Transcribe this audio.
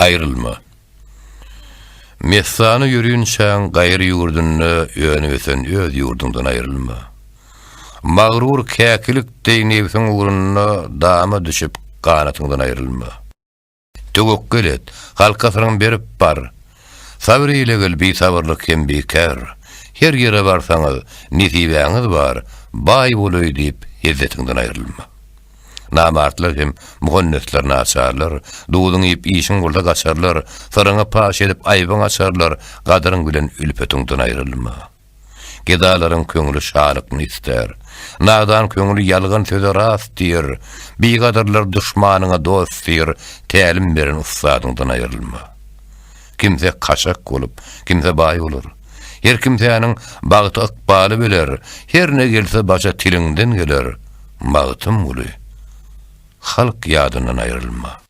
ayrılma. Messanı yürüyün şan gayrı yurdunna yönüsen öz yurdundan ayrılma. Mağrur käkilik deýnebsiň ugruna dama düşüp qanatyňdan ayrılma. Tögök gelet, halkasyň berip bar. Sabr ile gel bi sabrlyk hem bekar. Her yere barsaňyz nisibeňiz bar, bay boluy diýip hezzetiňden ayrılma. Namartlar hem muhannesler naçarlar, duýduň ýyp işiň bolsa gaçarlar, syryňa paş edip aýbyň açarlar, gadyryň bilen ülpetiňden ayrılma. Gedalaryň köňüli şarykny ister. Nadan köňüli ýalgan söze rast diýer. Bigadarlar düşmanyňa dost diýer. Tälim beren ustadyňdan ayrılma. Kimse kaşak bolup, kimse bay olur. Her kimseňiň bagyty ykbaly biler. Her ne gelse başa tiliňden geler. Bagtym uly. Halk ýadyndan ayrılma.